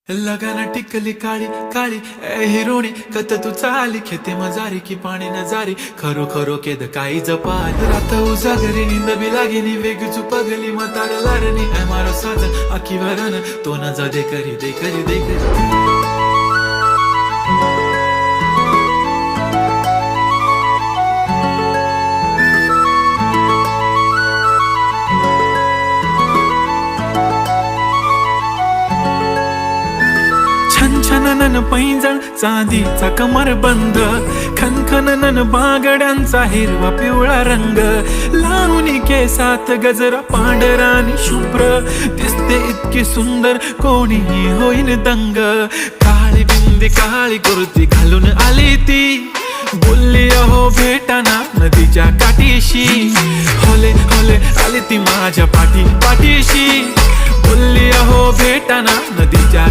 लगाना टिकली काळी काळी ए हिरोणी कत तू चाली खेते मजारी की पाणी नजारी खरो खरो केद काही जपाल रात उजागरी निंद बी लागेनी वेग चुपगली मतार लारणी ए मारो साजन आखी वरन तो न जा दे करी दे करी दे करी छनछनन पैंजण चांदीचा कमर बंद खनखनन बागड्यांचा हिरवा पिवळा रंग लावणी केसात गजरा पांढरानी शुभ्र दिसते इतकी सुंदर कोणीही होईन दंग काळी बिंदी काळी कुर्ती घालून आली ती बोलली अहो भेटाना नदीच्या काठीशी होले होले आली ती माझ्या पाठीशी बोलली अहो भेटाना नदीच्या